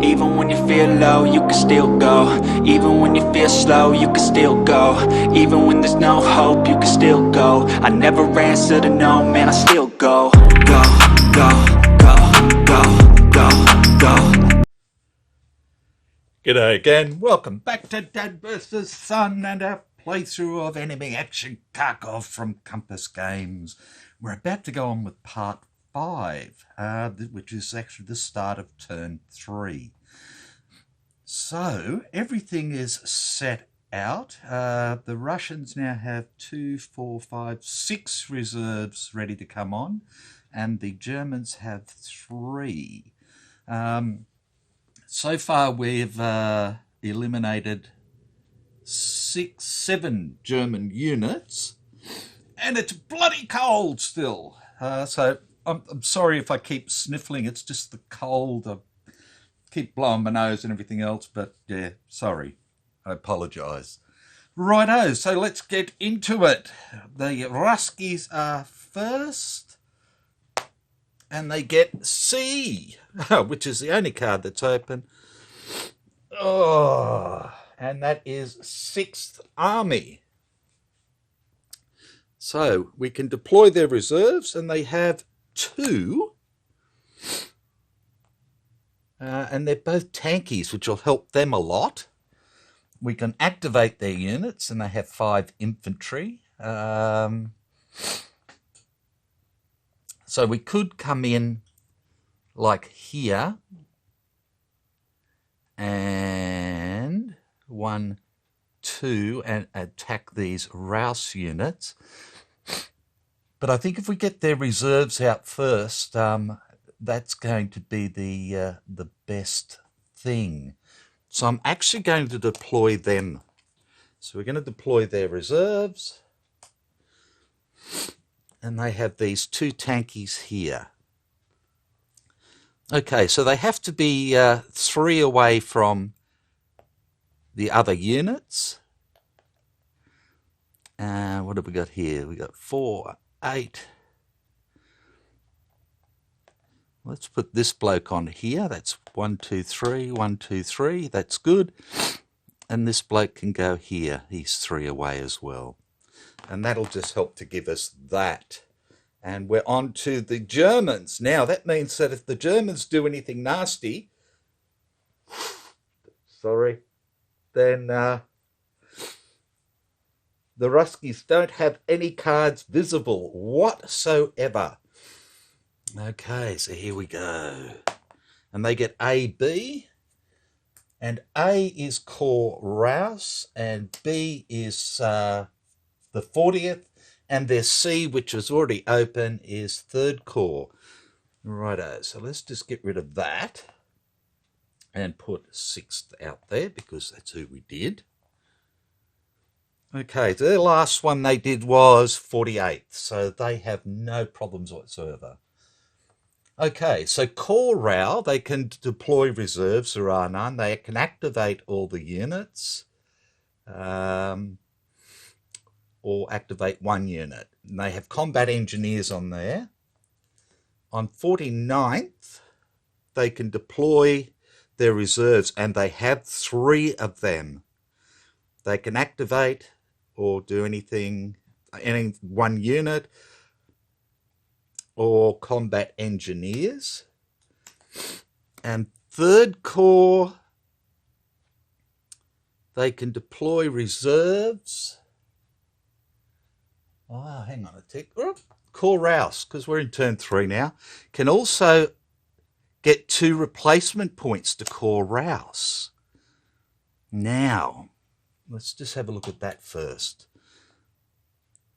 Even when you feel low, you can still go. Even when you feel slow, you can still go. Even when there's no hope, you can still go. I never answer to no, man, I still go. Go, go, go, go, go, go. G'day again, welcome back to Dad vs Son and our playthrough of Enemy Action Kharkov from Compass Games. We're about to go on with part 5, which is actually the start of turn 3. So, everything is set out. The Russians now have 2, 4, 5, 6 reserves ready to come on, and the Germans have 3. So far, we've eliminated 7 German units, and it's bloody cold still. So I'm sorry if I keep sniffling. It's just the cold. I keep blowing my nose and everything else, but yeah, sorry. I apologise. Righto, so let's get into it. The Ruskies are first, and they get C, which is the only card that's open. Oh, and that is 6th Army. So we can deploy their reserves, and they have 2. And they're both tankies, which will help them a lot. We can activate their units, and they have 5 infantry. So we could come in like here, and 1, 2, and attack these Rouse units. But I think if we get their reserves out first, that's going to be the best thing. So I'm actually going to deploy them. So we're going to deploy their reserves, and they have these 2 tankies here. Okay, so they have to be 3 away from the other units. What have we got here? We got 4, 8. Let's put this bloke on here. That's 1, 2, 3, 1, 2, 3. That's good. And this bloke can go here. He's 3 away as well. And that'll just help to give us that. And we're on to the Germans. Now, that means that if the Germans do anything nasty, then the Ruskies don't have any cards visible whatsoever. Okay, so here we go. And they get A, B. And A is Corps Rouse, and B is the 40th. And their C, which is already open, is 3rd Corps. Righto, so let's just get rid of that and put 6th out there, because that's who we did. Okay, so the last one they did was 48th, so they have no problems whatsoever. Okay, so Corps Row, they can deploy reserves, there are none. They can activate all the units, or activate 1 unit. And they have combat engineers on there. On 49th, they can deploy their reserves, and they have 3 of them. They can activate or do anything, any 1 unit, or combat engineers. And 3rd Corps, they can deploy reserves. Oh, hang on a tick. Corps Rouse, because we're in turn 3 now, can also get 2 replacement points to Corps Rouse. Now, let's just have a look at that first.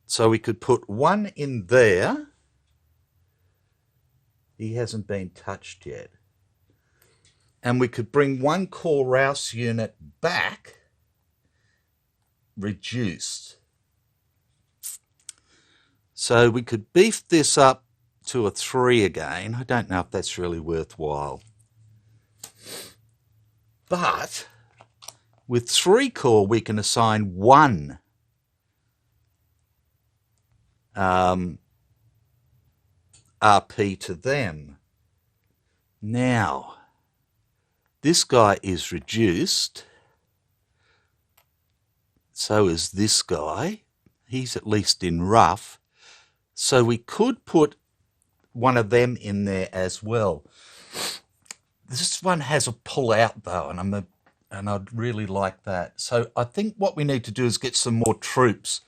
So we could put 1 in there. He hasn't been touched yet. And we could bring 1 Corps Rouse unit back, reduced. So we could beef this up to a 3 again. I don't know if that's really worthwhile. But with 3 Corps, we can assign 1 RP to them. Now, This guy is reduced. So is this guy. He's at least in rough. So we could put one of them in there as well. This one has a pull out though, and I'd really like that. So I think what we need to do is get some more troops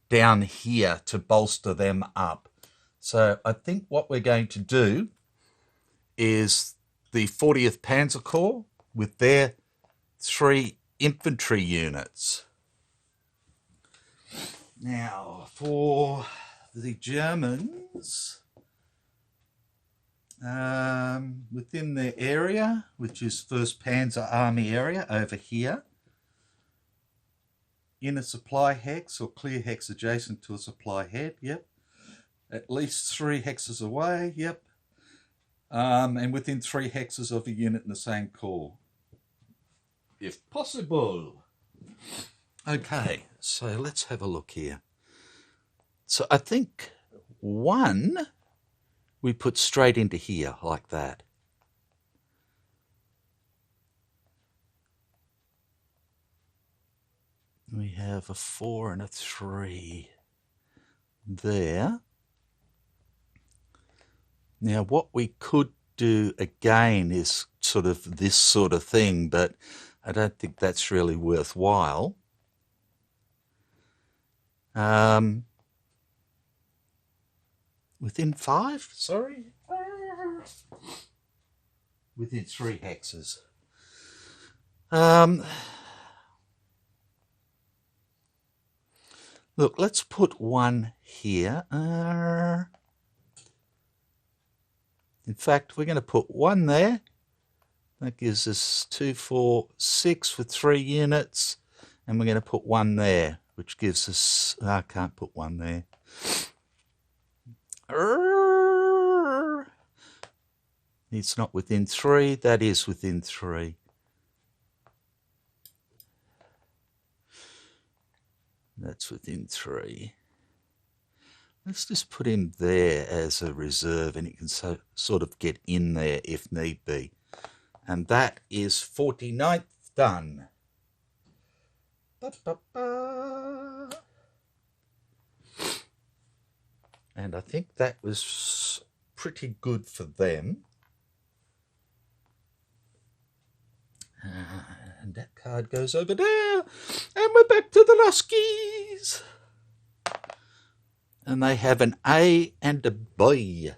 down here to bolster them up. So I think what we're going to do is the 40th Panzer Corps with their 3 infantry units. Now, for the Germans, within their area, which is 1st Panzer Army area over here, in a supply hex or clear hex adjacent to a supply head, yep. At least 3 hexes away, yep. And within 3 hexes of a unit in the same corps, if possible. Okay, so let's have a look here. So I think 1 we put straight into here like that. We have a 4 and a 3 there. Now what we could do again is sort of this sort of thing, but I don't think that's really worthwhile. Within 5? Sorry? Within 3 hexes. Look, let's put 1 here. In fact, we're going to put 1 there. That gives us 2, 4, 6 for 3 units. And we're going to put 1 there, which gives us... I can't put 1 there. It's not within 3. That is within 3. That's within 3. Let's just put him there as a reserve, and he can sort of get in there if need be. And that is 49th done. And I think that was pretty good for them. And that card goes over there. And we're back to the Luskies. And they have an A and a B.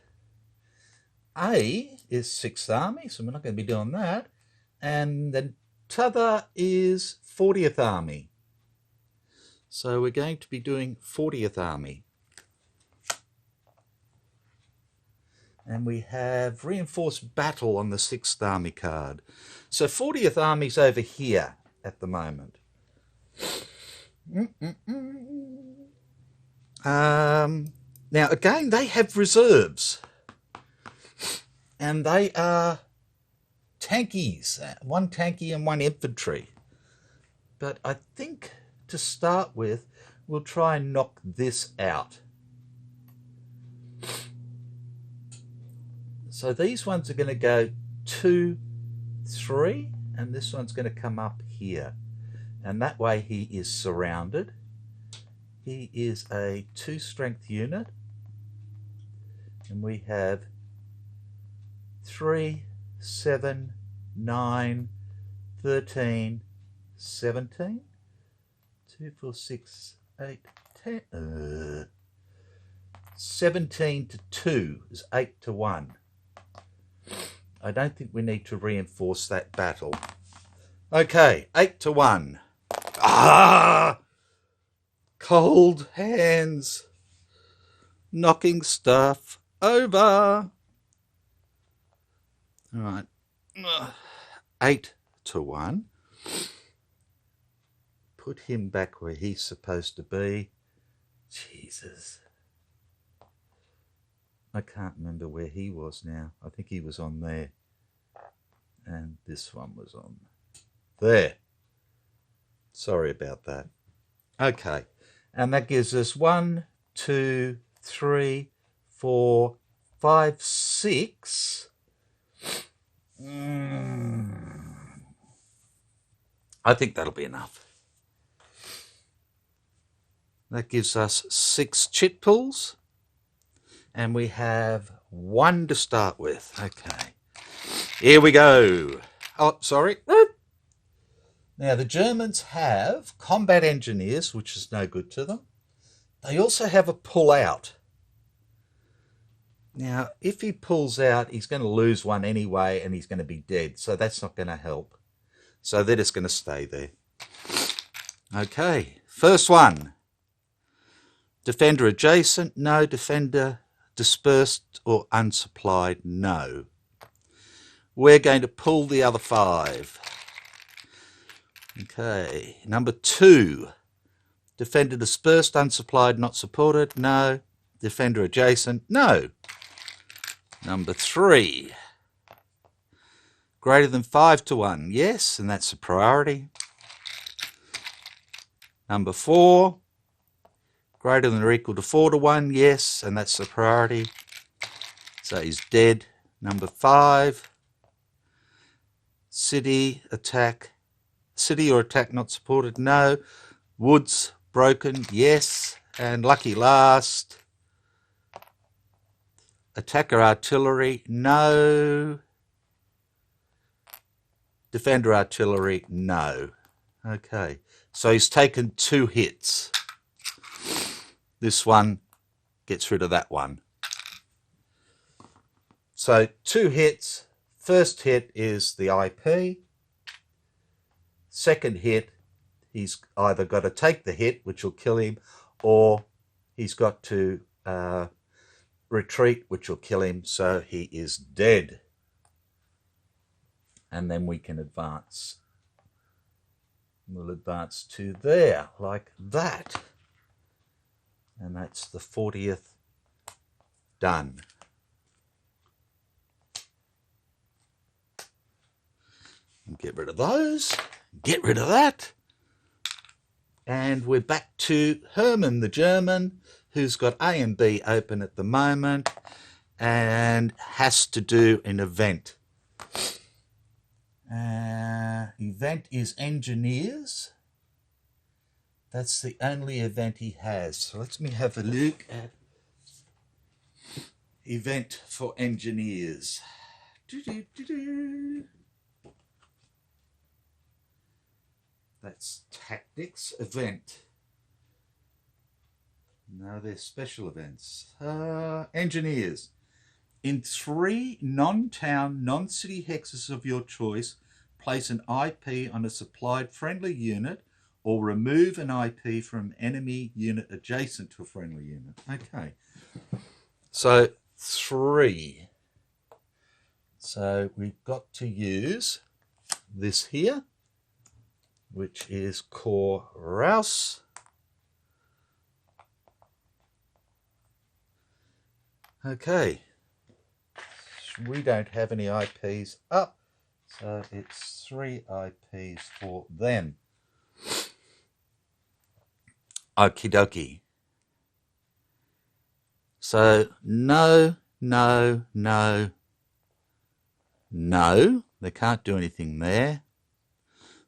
A is 6th Army, so we're not going to be doing that. And the t'other is 40th Army. So we're going to be doing 40th Army. And we have reinforced battle on the 6th Army card. So 40th Army's over here at the moment. Now again, they have reserves. And they are tankies. 1 tanky and 1 infantry. But I think to start with, we'll try and knock this out. So these ones are going to go 2, 3, and this one's going to come up here. And that way he is surrounded. He is a 2 strength unit. And we have 3, 7, 9, 13, 17. 2, 4, 6, 8, 10. 17 to 2 is 8 to 1. I don't think we need to reinforce that battle. Okay, 8 to 1. Ah! Cold hands. Knocking stuff over. All right. 8 to 1. Put him back where he's supposed to be. Jesus. I can't remember where he was now. I think he was on there. And this one was on there. Sorry about that. Okay. And that gives us 1, 2, 3, 4, 5, 6. I think that'll be enough. That gives us 6 chit pulls. And we have 1 to start with. Okay. Here we go. Oh, sorry. Now, the Germans have combat engineers, which is no good to them. They also have a pull out. Now, if he pulls out, he's going to lose 1 anyway, and he's going to be dead. So that's not going to help. So they're just going to stay there. Okay, first one. Defender adjacent, no. Defender dispersed or unsupplied, no. We're going to pull the other 5. Okay, number 2. Defender dispersed, unsupplied, not supported, no. Defender adjacent, no. Number 3. Greater than 5 to 1, yes, and that's a priority. Number 4. Greater than or equal to 4 to 1, yes, and that's a priority. So he's dead. Number 5. City or attack not supported, no. Woods broken, yes. And lucky last. Attacker artillery, no. Defender artillery, no. Okay, so he's taken 2 hits. This one gets rid of that one. So 2 hits. First hit is the IP. Second hit, he's either got to take the hit, which will kill him, or he's got to retreat, which will kill him, so he is dead. And then we can advance. We'll advance to there, like that. And that's the 40th done. Get rid of those. Get rid of that. And we're back to Hermann the German, who's got A and B open at the moment and has to do an event. Event is engineers. That's the only event he has. So let me have a look at event for engineers. That's tactics event. No, they're special events. Engineers. In 3 non-town, non-city hexes of your choice, place an IP on a supplied friendly unit or remove an IP from enemy unit adjacent to a friendly unit. Okay. So 3. So we've got to use this here, which is Core Rouse. Okay. We don't have any IPs up, so it's 3 IPs for them. Okie dokie. So no, no, no, no. They can't do anything there.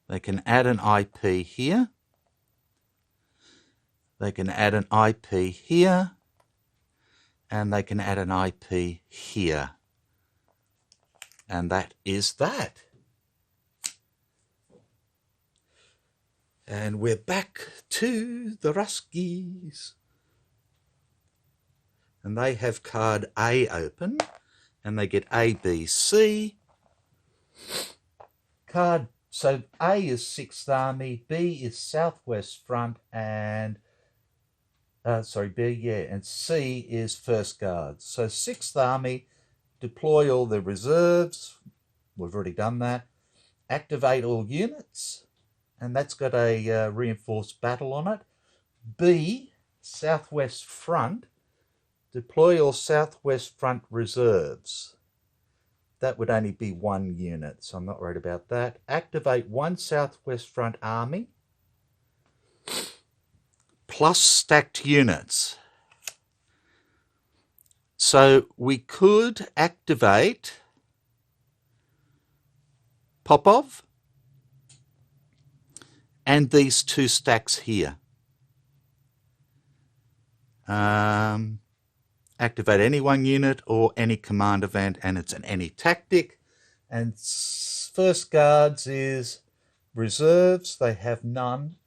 They can add an IP here. They can add an IP here. And they can add an IP here. And that is that. And we're back to the Ruskies. And they have card A open. And they get A, B, C. So A is 6th Army, B is Southwest Front, and and C is First Guards. So 6th Army, deploy all the reserves. We've already done that. Activate all units, and that's got a reinforced battle on it. B, Southwest Front, deploy all Southwest Front reserves. That would only be 1 unit, so I'm not worried about that. Activate 1 Southwest Front Army plus stacked units. So we could activate Popov and these two stacks here. Activate any one unit or any command event, and it's an any tactic. And first guards is reserves. They have none.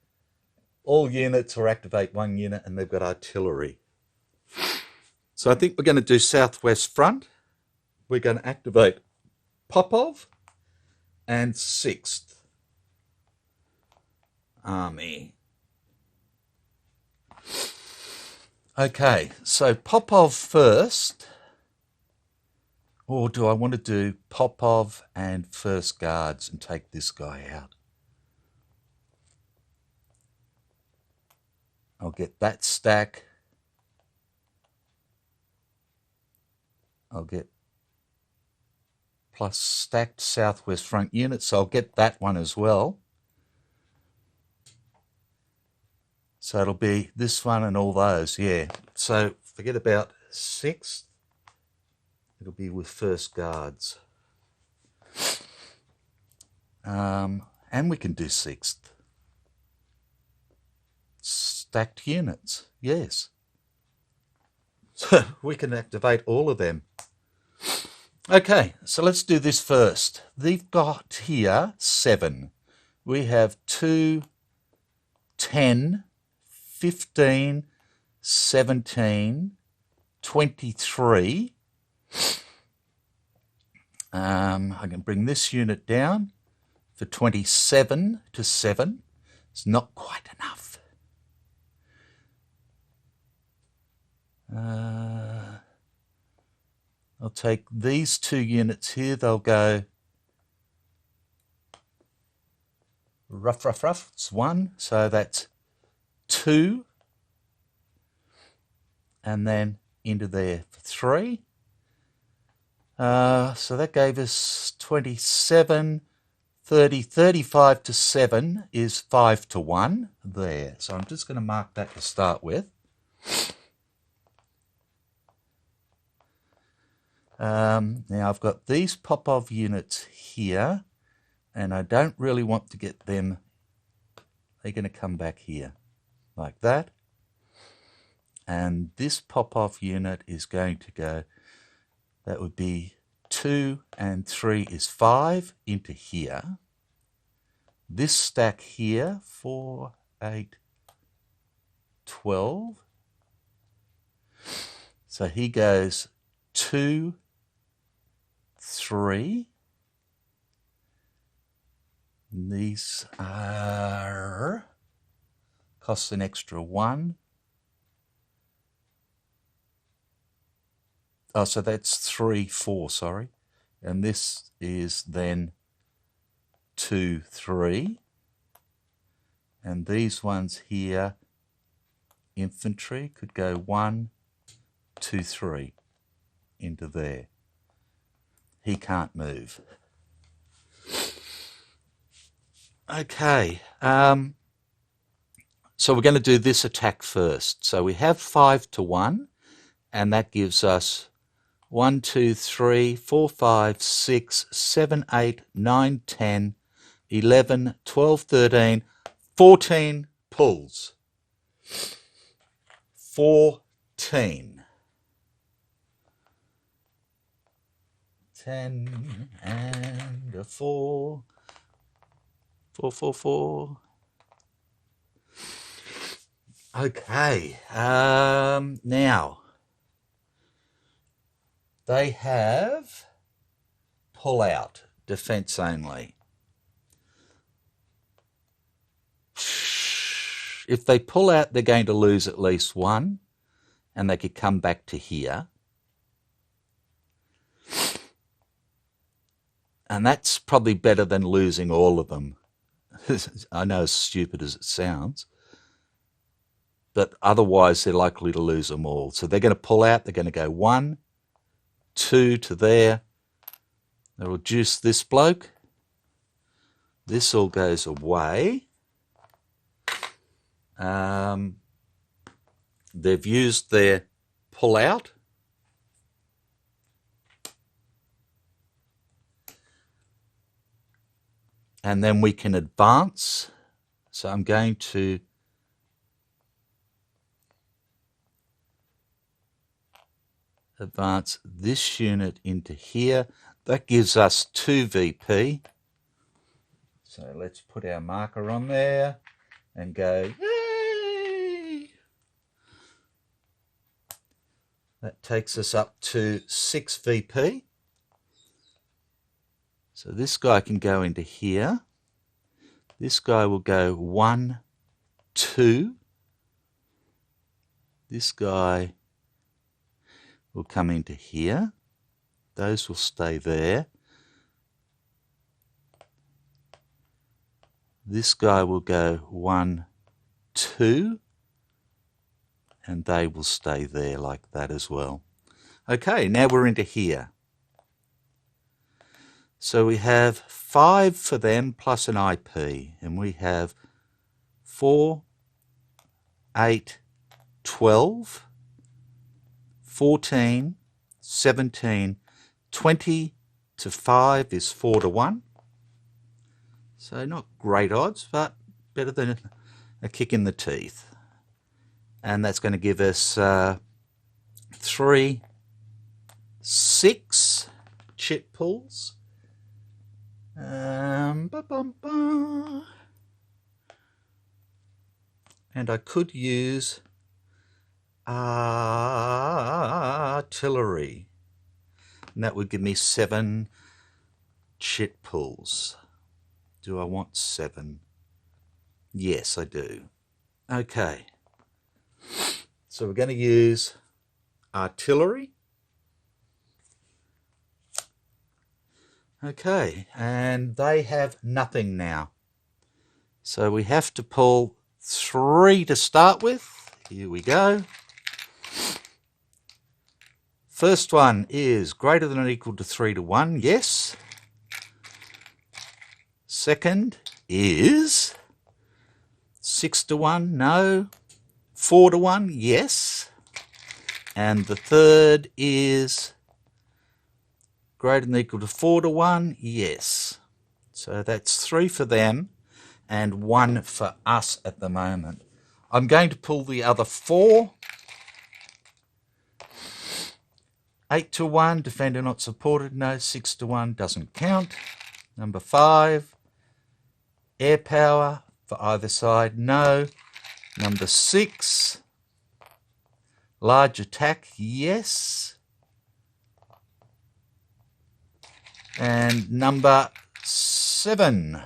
All units or activate one unit, and they've got artillery. So I think we're going to do Southwest Front. We're going to activate Popov and 6th Army. Okay, so Popov first. Or do I want to do Popov and First Guards and take this guy out? I'll get that stack. I'll get plus stacked Southwest Front units, so I'll get that one as well. So it'll be this one and all those, yeah. So forget about 6th. It'll be with First Guards. And we can do 6th. Stacked units, yes. So we can activate all of them. Okay, so let's do this first. They've got here 7. We have 2, 10, 15, 17, 23. I can bring this unit down for 27 to 7. It's not quite enough. I'll take these 2 units here. They'll go rough. It's 1, so that's 2. And then into there for 3. So that gave us 27, 30, 35 to 7 is 5 to 1 there. So I'm just going to mark that to start with. Now I've got these Popov units here, and I don't really want to get them. They're going to come back here like that. And this Popov unit is going to go, that would be 2 and 3 is 5 into here. This stack here, 4, 8, 12. So he goes 2, 3. And these are costs an extra 1. Oh, so that's 3, 4, sorry. And this is then 2, 3. And these ones here, infantry, could go 1, 2, 3 into there. He can't move. Okay. So we're going to do this attack first. So we have 5 to 1, and that gives us 1, 2, 3, 4, 5, 6, 7, 8, 9, 10, 11, 12, 13, 14 pulls. 14. 10 and a 4. 4, 4, 4. Okay. Now, they have pull out, defense only. If they pull out, they're going to lose at least 1, and they could come back to here. And that's probably better than losing all of them. I know, as stupid as it sounds. But otherwise, they're likely to lose them all. So they're going to pull out. They're going to go 1, 2 to there. They'll reduce this bloke. This all goes away. They've used their pull out. And then we can advance So I'm going to advance this unit into here. That gives us 2 VP. So let's put our marker on there and go, yay! That takes us up to 6 VP. So this guy can go into here. This guy will go 1, 2. This guy will come into here. Those will stay there. This guy will go 1, 2. And they will stay there like that as well. Okay, now we're into here. So we have 5 for them plus an IP, and we have 4, 8, 12, 14, 17, 20 to 5 is 4 to 1. So not great odds, but better than a kick in the teeth. And that's going to give us 3, 6 chip pulls. And I could use artillery, and that would give me 7 chit pulls. Do I want 7? Yes, I do. Okay, so we're going to use artillery. Okay, and they have nothing now. So we have to pull 3 to start with. Here we go. First one is greater than or equal to 3 to 1, yes. Second is 6 to 1, no. 4 to 1, yes. And the third is greater than or equal to 4 to 1, yes. So that's 3 for them and 1 for us at the moment. I'm going to pull the other 4. 8 to 1, defender not supported, no. 6 to 1, doesn't count. Number 5, air power for either side, no. Number 6, large attack, yes. And number 7,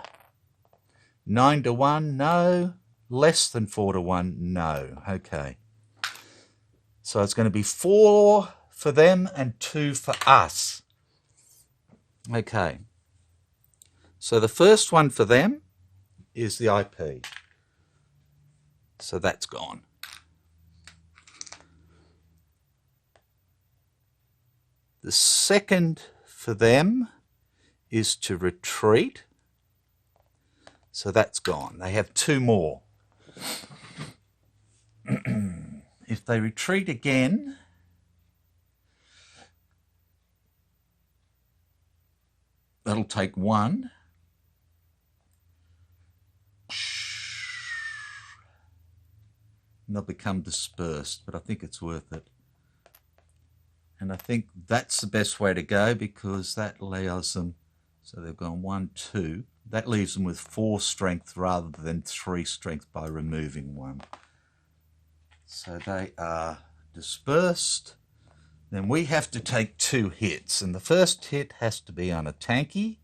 9 to 1, no. Less than 4 to 1, no. Okay. So it's going to be 4 for them and 2 for us. Okay. So the first one for them is the IP. So that's gone. The second for them is to retreat. So that's gone. They have 2 more. If they retreat again, that'll take 1. And they'll become dispersed, but I think it's worth it. And I think that's the best way to go because that allows them, so they've gone 1, 2. That leaves them with 4 strength rather than 3 strength by removing 1. So they are dispersed. Then we have to take 2 hits, and the first hit has to be on a tanky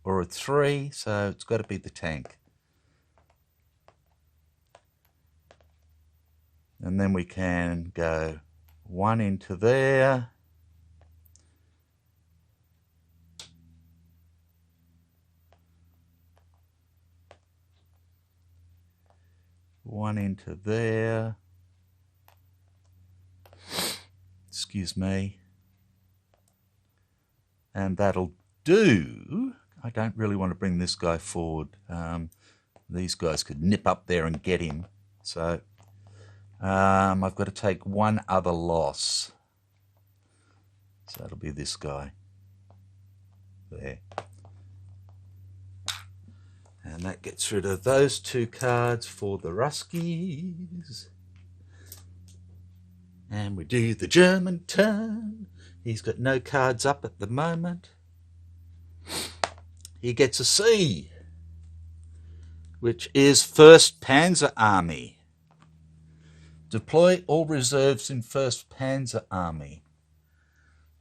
or a 3, so it's got to be the tank. And then we can go 1 into there. One into there. Excuse me. And that'll do. I don't really want to bring this guy forward. These guys could nip up there and get him. So I've got to take 1 other loss. So that'll be this guy. There. And that gets rid of those two cards for the Ruskies. And we do the German turn. He's got no cards up at the moment. He gets a C, which is 1st Panzer Army. Deploy all reserves in 1st Panzer Army.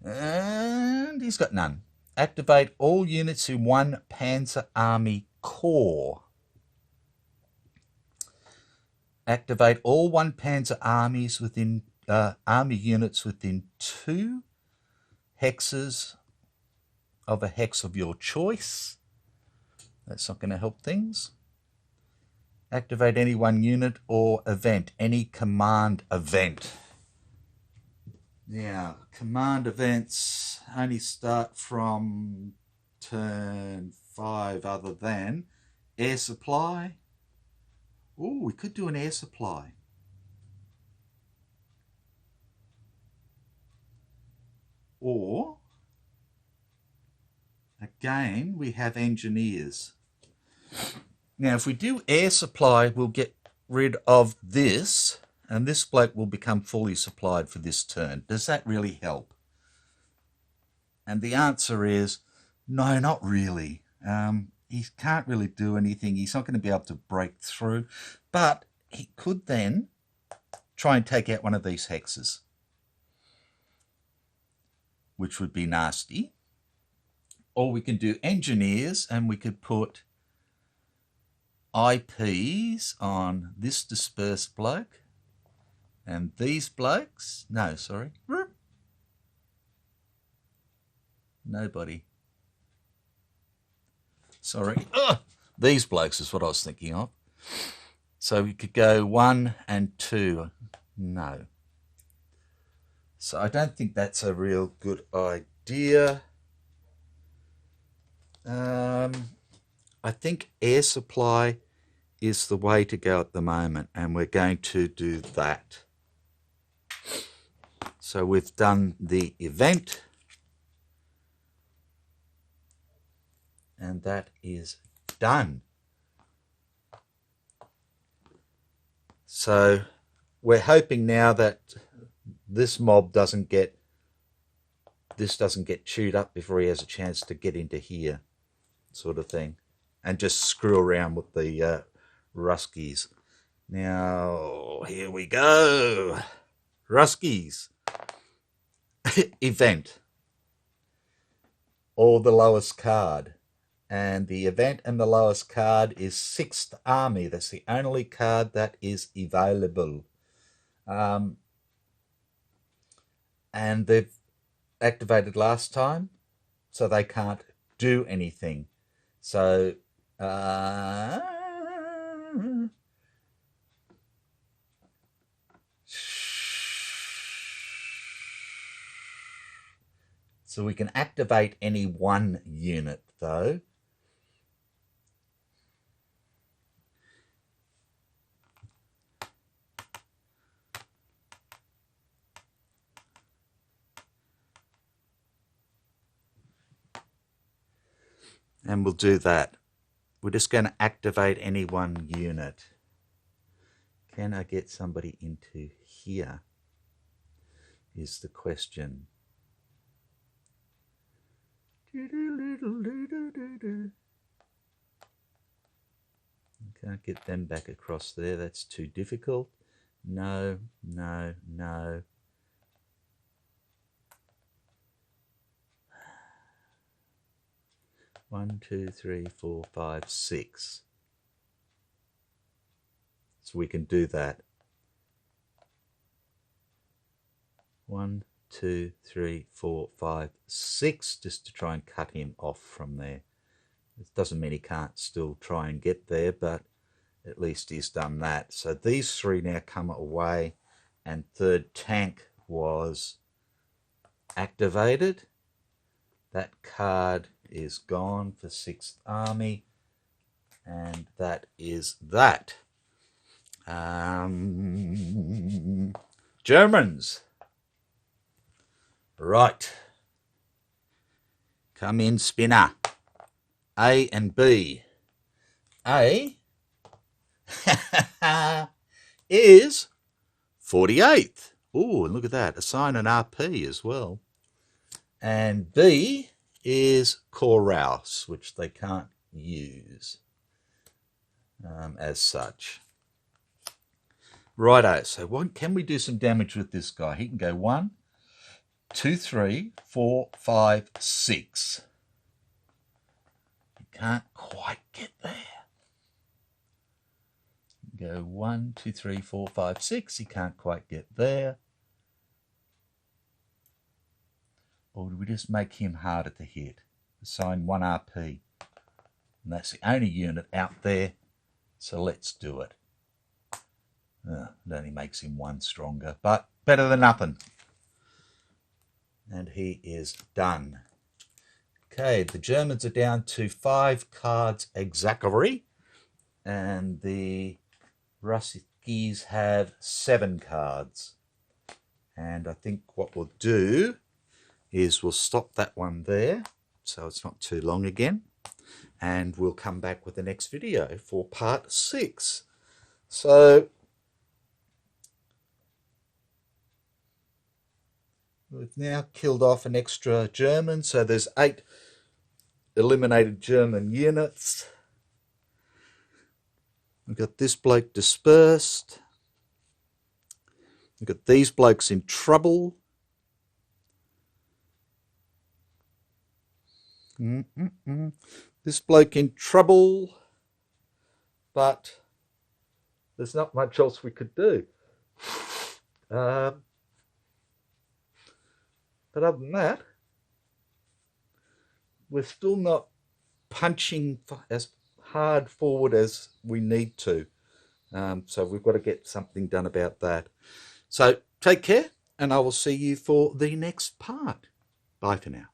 And he's got none. Activate all units in 1 Panzer Army Corps. Activate all 1 Panzer armies within army units within 2 hexes of a hex of your choice. That's not going to help things. Activate any 1 unit or event, any command event. Now, command events only start from turn 5 other than air supply. Oh, we could do an air supply. Or, again, we have engineers. Now, if we do air supply, we'll get rid of this, and this bloke will become fully supplied for this turn. Does that really help? And the answer is, no, not really. He can't really do anything. He's not going to be able to break through, but he could then try and take out one of these hexes, which would be nasty. Or we can do engineers, and we could put IPs on this dispersed bloke and these blokes. No, sorry. Nobody. Sorry. Ugh! These blokes is what I was thinking of. So we could go 1 and 2. No. So I don't think that's a real good idea. I think air supply is the way to go at the moment, and we're going to do that. So we've done the event, and that is done. So we're hoping now that this mob doesn't get chewed up before he has a chance to get into here, sort of thing, and just screw around with the Ruskies. Now, here we go. Ruskies. Event. Or the lowest card. And the event and the lowest card is 6th Army. That's the only card that is available. And they've activated last time, so they can't do anything. So so we can activate any 1 unit though. And we'll do that. We're just going to activate any 1 unit. Can I get somebody into here? Is the question. Can't get them back across there. That's too difficult. No, no, no. One, two, 3, 4, 5, 6. So we can do that. 1, 2, 3, 4, 5, 6, just to try and cut him off from there. It doesn't mean he can't still try and get there, but at least he's done that. So these 3 now come away, and 3rd tank was activated. That card is gone for 6th Army, and that is that. Germans. Right. Come in, spinner. A and B. A is 48th. Oh, and look at that. Assign an RP as well. And B is Corrouse, which they can't use as such. Righto, so what, can we do some damage with this guy? He can go 1, 2, 3, 4, 5, 6. You can't quite get there. Go 1, 2, 3, 4, 5, 6. He can't quite get there. Or do we just make him harder to hit? Assign 1 RP. And that's the only unit out there. So let's do it. It only makes him 1 stronger, but better than nothing. And he is done. Okay, the Germans are down to 5 cards exactly. And the Ruskies have 7 cards. And I think what we'll do is we'll stop that one there, so it's not too long again. And we'll come back with the next video for part 6. So we've now killed off an extra German, so there's 8 eliminated German units. We've got this bloke dispersed. We've got these blokes in trouble. This bloke in trouble, but there's not much else we could do. But other than that, we're still not punching as hard forward as we need to. So we've got to get something done about that. So take care, and I will see you for the next part. Bye for now.